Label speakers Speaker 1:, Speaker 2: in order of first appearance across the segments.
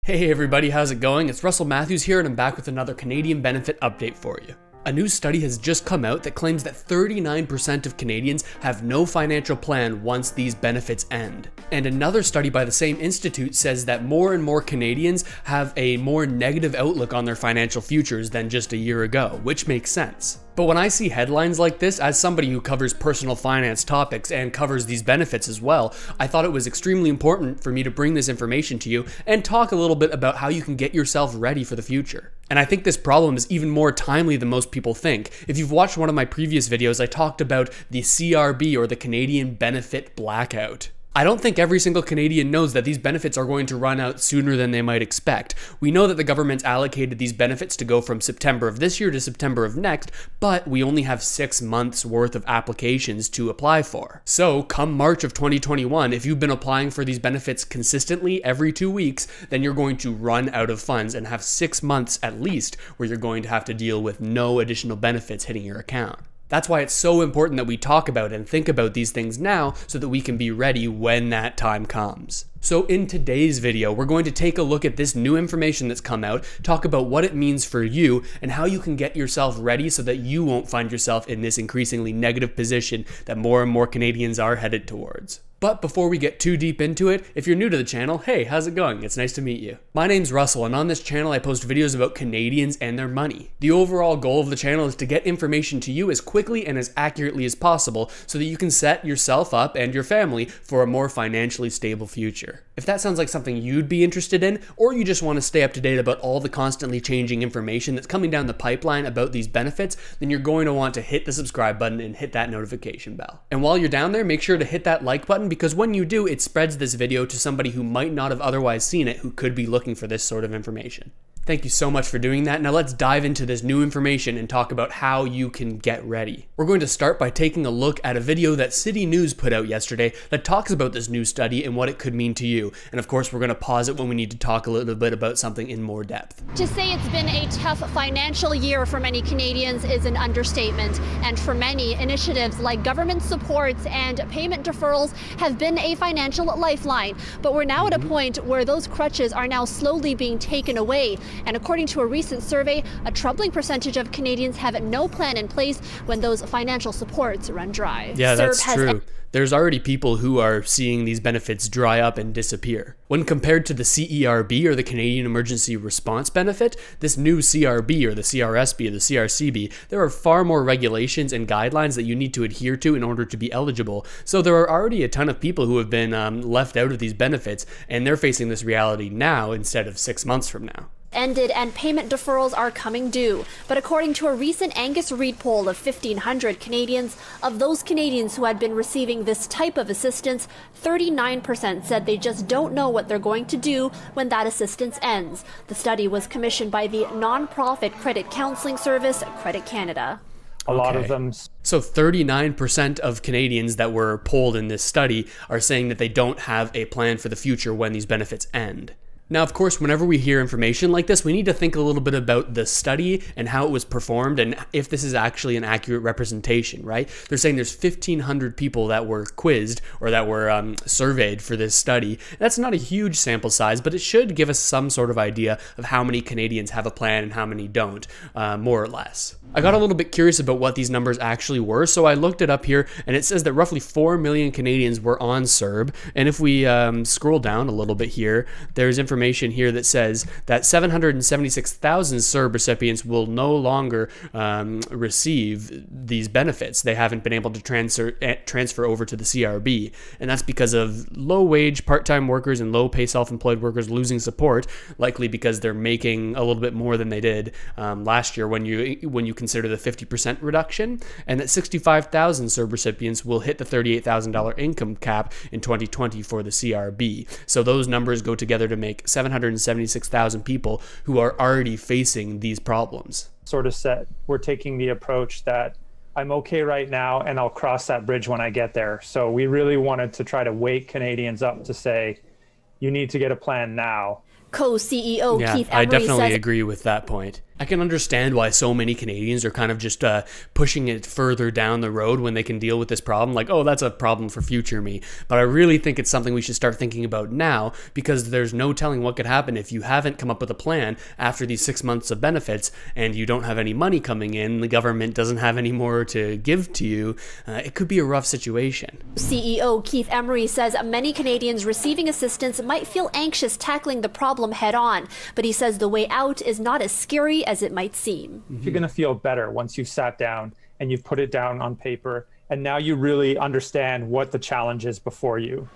Speaker 1: Hey everybody, how's it going? It's Russell Matthews here and I'm back with another Canadian benefit update for you. A new study has just come out that claims that 39% of Canadians have no financial plan once these benefits end. And another study by the same institute says that more and more Canadians have a more negative outlook on their financial futures than just a year ago, which makes sense. But when I see headlines like this, as somebody who covers personal finance topics and covers these benefits as well, I thought it was extremely important for me to bring this information to you and talk a little bit about how you can get yourself ready for the future. And I think this problem is even more timely than most people think. If you've watched one of my previous videos, I talked about the CRB, or the Canadian Benefit Blackout. I don't think every single Canadian knows that these benefits are going to run out sooner than they might expect. We know that the government's allocated these benefits to go from September of this year to September of next, but we only have 6 months worth of applications to apply for. So come March of 2021, if you've been applying for these benefits consistently every 2 weeks, then you're going to run out of funds and have 6 months at least where you're going to have to deal with no additional benefits hitting your account. That's why it's so important that we talk about and think about these things now so that we can be ready when that time comes. So in today's video, we're going to take a look at this new information that's come out, talk about what it means for you and how you can get yourself ready so that you won't find yourself in this increasingly negative position that more and more Canadians are headed towards. But before we get too deep into it, if you're new to the channel, hey, how's it going? It's nice to meet you. My name's Russell, and on this channel I post videos about Canadians and their money. The overall goal of the channel is to get information to you as quickly and as accurately as possible so that you can set yourself up and your family for a more financially stable future. If that sounds like something you'd be interested in, or you just want to stay up to date about all the constantly changing information that's coming down the pipeline about these benefits, then you're going to want to hit the subscribe button and hit that notification bell. And while you're down there, make sure to hit that like button, because when you do, it spreads this video to somebody who might not have otherwise seen it, who could be looking for this sort of information. Thank you so much for doing that. Now let's dive into this new information and talk about how you can get ready. We're going to start by taking a look at a video that City News put out yesterday that talks about this new study and what it could mean to you. And of course, we're going to pause it when we need to talk a little bit about something in more depth.
Speaker 2: To say it's been a tough financial year for many Canadians is an understatement. And for many, initiatives like government supports and payment deferrals have been a financial lifeline. But we're now at a point where those crutches are now slowly being taken away. And according to a recent survey, a troubling percentage of Canadians have no plan in place when those financial supports run dry.
Speaker 1: Yeah, that's true. There's already people who are seeing these benefits dry up and disappear. When compared to the CRB, or the Canadian Emergency Response Benefit, this new CRB, or the CRSB, or the CRCB, there are far more regulations and guidelines that you need to adhere to in order to be eligible. So there are already a ton of people who have been left out of these benefits, and they're facing this reality now instead of 6 months from now.
Speaker 2: Ended and payment deferrals are coming due. But according to a recent Angus Reid poll of 1,500 Canadians, of those Canadians who had been receiving this type of assistance, 39% said they just don't know what they're going to do when that assistance ends. The study was commissioned by the non-profit credit counseling service, Credit Canada.
Speaker 3: A lot of them.
Speaker 1: So 39% of Canadians that were polled in this study are saying that they don't have a plan for the future when these benefits end. Now, of course, whenever we hear information like this, we need to think a little bit about the study and how it was performed and if this is actually an accurate representation, right? They're saying there's 1,500 people that were quizzed or that were surveyed for this study. That's not a huge sample size, but it should give us some sort of idea of how many Canadians have a plan and how many don't, more or less. I got a little bit curious about what these numbers actually were, so I looked it up here, and it says that roughly 4 million Canadians were on CRB, and if we scroll down a little bit here, there's information here that says that 776,000 CRB recipients will no longer receive these benefits. They haven't been able to transfer over to the CRB, and that's because of low-wage part-time workers and low-pay self-employed workers losing support, likely because they're making a little bit more than they did last year when you consider the 50% reduction, and that 65,000 CRB recipients will hit the $38,000 income cap in 2020 for the CRB. So those numbers go together to make 776,000 people who are already facing these problems.
Speaker 3: Sort of set, we're taking the approach that I'm okay right now and I'll cross that bridge when I get there. So we really wanted to try to wake Canadians up to say, you need to get a plan now.
Speaker 2: Co-CEO Keith Emery
Speaker 1: I definitely
Speaker 2: says
Speaker 1: agree with that point. I can understand why so many Canadians are kind of just pushing it further down the road when they can deal with this problem. Like, oh, that's a problem for future me. But I really think it's something we should start thinking about now, because there's no telling what could happen if you haven't come up with a plan after these 6 months of benefits and you don't have any money coming in, the government doesn't have any more to give to you. It could be a rough situation.
Speaker 2: CEO Keith Emery says many Canadians receiving assistance might feel anxious tackling the problem head on, but he says the way out is not as scary as it might seem.
Speaker 3: You're going to feel better once you've sat down and you've put it down on paper, and now you really understand what the challenge is before you.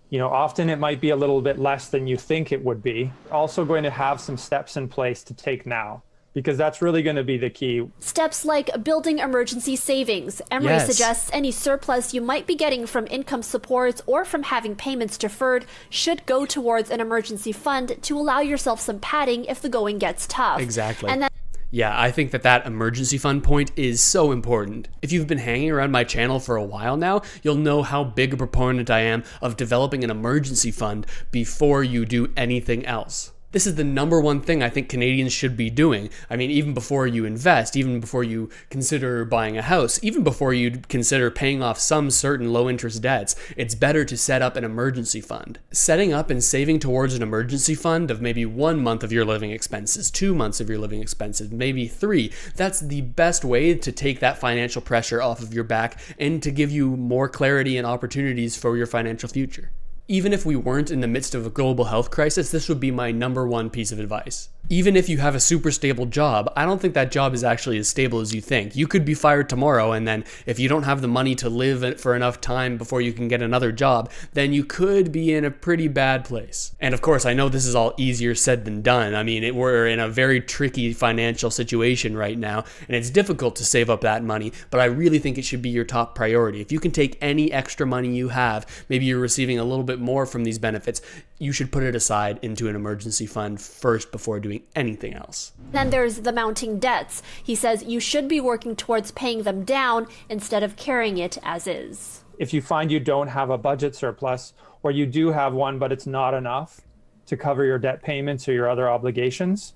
Speaker 3: You know, often it might be a little bit less than you think it would be. Also going to have some steps in place to take now, because that's really going to be the key.
Speaker 2: Steps like building emergency savings. Emery suggests any surplus you might be getting from income supports or from having payments deferred should go towards an emergency fund to allow yourself some padding if the going gets tough.
Speaker 1: Exactly.
Speaker 2: And
Speaker 1: yeah, I think that emergency fund point is so important. If you've been hanging around my channel for a while now, you'll know how big a proponent I am of developing an emergency fund before you do anything else. This is the #1 thing I think Canadians should be doing. I mean, even before you invest, even before you consider buying a house, even before you consider paying off some certain low interest debts, it's better to set up an emergency fund. Setting up and saving towards an emergency fund of maybe 1 month of your living expenses, 2 months of your living expenses, maybe 3, that's the best way to take that financial pressure off of your back and to give you more clarity and opportunities for your financial future. Even if we weren't in the midst of a global health crisis, this would be my #1 piece of advice. Even if you have a super stable job, I don't think that job is actually as stable as you think. You could be fired tomorrow, and then if you don't have the money to live for enough time before you can get another job, then you could be in a pretty bad place. And of course, I know this is all easier said than done. I mean, we're in a very tricky financial situation right now, and it's difficult to save up that money, but I really think it should be your top priority. If you can take any extra money you have, maybe you're receiving a little bit more from these benefits, you should put it aside into an emergency fund first before doing anything else.
Speaker 2: Then there's the mounting debts. He says you should be working towards paying them down instead of carrying it as is.
Speaker 3: If you find you don't have a budget surplus, or you do have one but it's not enough to cover your debt payments or your other obligations,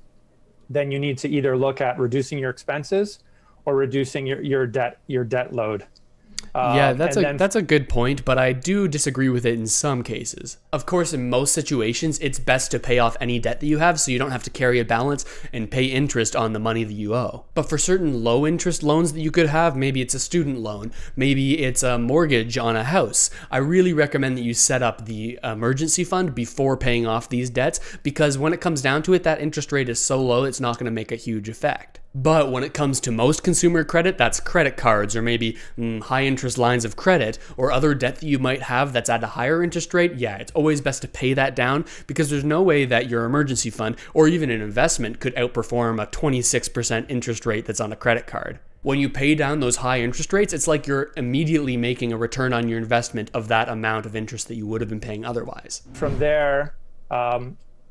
Speaker 3: then you need to either look at reducing your expenses or reducing your debt load.
Speaker 1: Yeah, that's a good point, but I do disagree with it in some cases. Of course, in most situations, it's best to pay off any debt that you have so you don't have to carry a balance and pay interest on the money that you owe. But for certain low interest loans that you could have, maybe it's a student loan, maybe it's a mortgage on a house, I really recommend that you set up the emergency fund before paying off these debts, because when it comes down to it, that interest rate is so low, it's not going to make a huge effect. But when it comes to most consumer credit, that's credit cards or maybe high interest lines of credit or other debt that you might have that's at a higher interest rate, yeah, it's always best to pay that down, because there's no way that your emergency fund or even an investment could outperform a 26% interest rate that's on a credit card. When you pay down those high interest rates, it's like you're immediately making a return on your investment of that amount of interest that you would have been paying otherwise.
Speaker 3: From there,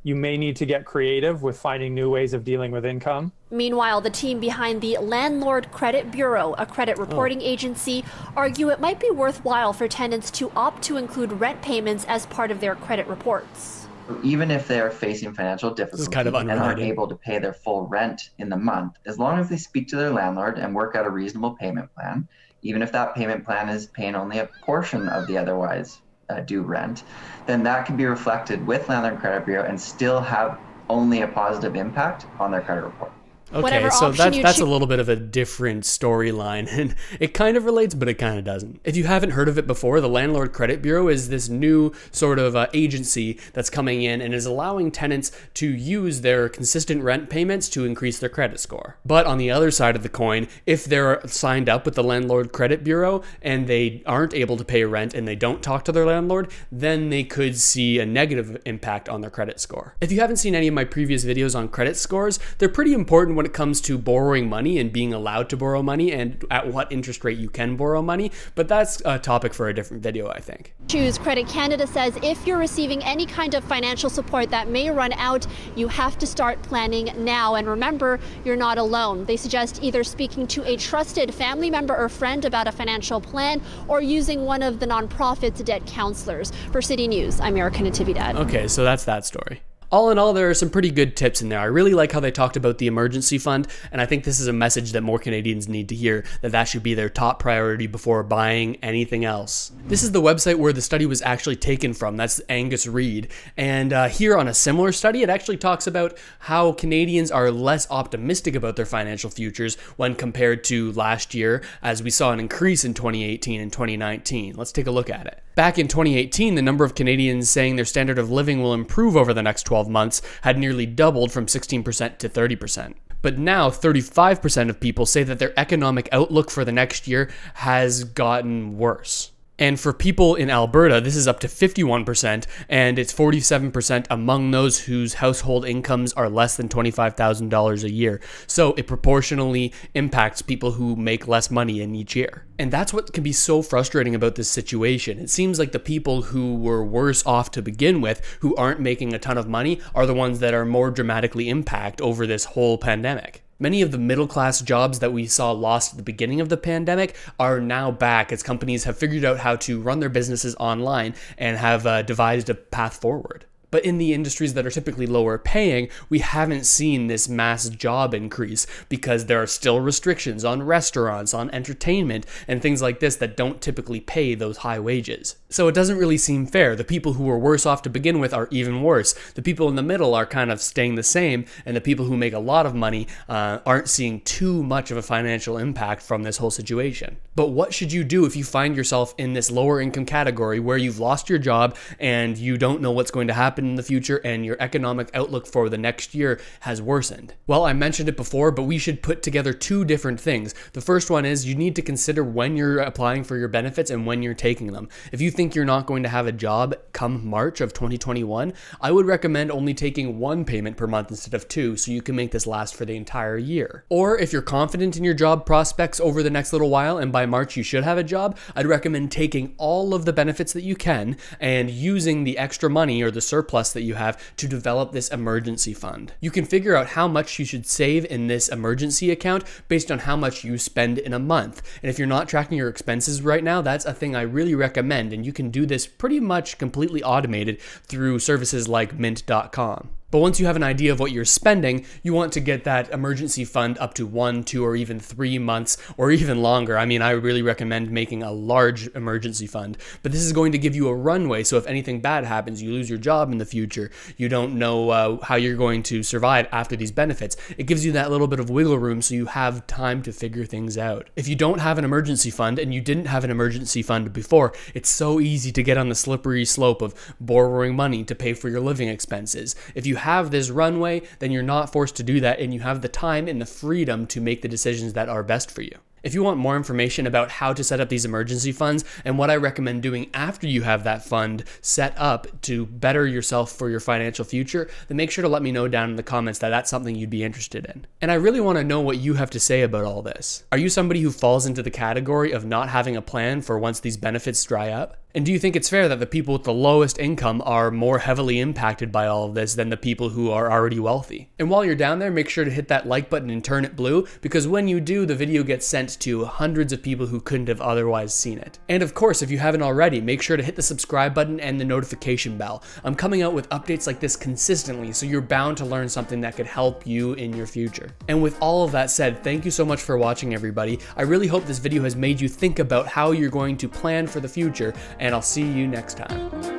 Speaker 3: you may need to get creative with finding new ways of dealing with income.
Speaker 2: Meanwhile, the team behind the Landlord Credit Bureau, a credit reporting agency, argue it might be worthwhile for tenants to opt to include rent payments as part of their credit reports.
Speaker 4: Even if they are facing financial difficulty and aren't able to pay their full rent in the month, as long as they speak to their landlord and work out a reasonable payment plan, even if that payment plan is paying only a portion of the otherwise due rent, then that can be reflected with Landlord Credit Bureau and still have only a positive impact on their credit report.
Speaker 1: Okay, so that's a little bit of a different storyline, and it kind of relates, but it kind of doesn't. If you haven't heard of it before, the Landlord Credit Bureau is this new sort of agency that's coming in and is allowing tenants to use their consistent rent payments to increase their credit score. But on the other side of the coin, if they're signed up with the Landlord Credit Bureau and they aren't able to pay rent and they don't talk to their landlord, then they could see a negative impact on their credit score. If you haven't seen any of my previous videos on credit scores, they're pretty important when it comes to borrowing money and being allowed to borrow money and at what interest rate you can borrow money, but that's a topic for a different video, I think.
Speaker 2: Choose Credit Canada says if you're receiving any kind of financial support that may run out, you have to start planning now. And remember, you're not alone. They suggest either speaking to a trusted family member or friend about a financial plan or using one of the nonprofit's debt counselors. For City News, I'm Erica Natividad.
Speaker 1: Okay, so that's that story. All in all, there are some pretty good tips in there. I really like how they talked about the emergency fund, and I think this is a message that more Canadians need to hear, that should be their top priority before buying anything else. This is the website where the study was actually taken from. That's Angus Reid. And here on a similar study, it actually talks about how Canadians are less optimistic about their financial futures when compared to last year, as we saw an increase in 2018 and 2019. Let's take a look at it. Back in 2018, the number of Canadians saying their standard of living will improve over the next 12 months had nearly doubled from 16% to 30%. But now 35% of people say that their economic outlook for the next year has gotten worse. And for people in Alberta, this is up to 51%, and it's 47% among those whose household incomes are less than $25,000 a year. So it proportionally impacts people who make less money in each year. And that's what can be so frustrating about this situation. It seems like the people who were worse off to begin with, who aren't making a ton of money, are the ones that are more dramatically impacted over this whole pandemic. Many of the middle-class jobs that we saw lost at the beginning of the pandemic are now back as companies have figured out how to run their businesses online and have devised a path forward. But in the industries that are typically lower paying, we haven't seen this mass job increase because there are still restrictions on restaurants, on entertainment, and things like this that don't typically pay those high wages. So it doesn't really seem fair. The people who were worse off to begin with are even worse. The people in the middle are kind of staying the same, and the people who make a lot of money aren't seeing too much of a financial impact from this whole situation. But what should you do if you find yourself in this lower income category where you've lost your job and you don't know what's going to happen in the future and your economic outlook for the next year has worsened? Well, I mentioned it before, but we should put together two different things. The first one is you need to consider when you're applying for your benefits and when you're taking them. If you think you're not going to have a job come March of 2021, I would recommend only taking one payment per month instead of two so you can make this last for the entire year. Or if you're confident in your job prospects over the next little while and by March you should have a job, I'd recommend taking all of the benefits that you can and using the extra money or the surplus that you have to develop this emergency fund. You can figure out how much you should save in this emergency account based on how much you spend in a month. And if you're not tracking your expenses right now, that's a thing I really recommend, and you can do this pretty much completely automated through services like mint.com. But once you have an idea of what you're spending, you want to get that emergency fund up to 1, 2, or even 3 months, or even longer. I mean, I really recommend making a large emergency fund, but this is going to give you a runway, so if anything bad happens, you lose your job in the future, you don't know how you're going to survive after these benefits. It gives you that little bit of wiggle room so you have time to figure things out. If you don't have an emergency fund, and you didn't have an emergency fund before, it's so easy to get on the slippery slope of borrowing money to pay for your living expenses. If you have this runway, then you're not forced to do that, and you have the time and the freedom to make the decisions that are best for you. If you want more information about how to set up these emergency funds and what I recommend doing after you have that fund set up to better yourself for your financial future, then make sure to let me know down in the comments that that's something you'd be interested in. And I really want to know what you have to say about all this. Are you somebody who falls into the category of not having a plan for once these benefits dry up? And do you think it's fair that the people with the lowest income are more heavily impacted by all of this than the people who are already wealthy? And while you're down there, make sure to hit that like button and turn it blue, because when you do, the video gets sent to hundreds of people who couldn't have otherwise seen it. And of course, if you haven't already, make sure to hit the subscribe button and the notification bell. I'm coming out with updates like this consistently, so you're bound to learn something that could help you in your future. And with all of that said, thank you so much for watching, everybody. I really hope this video has made you think about how you're going to plan for the future, and I'll see you next time.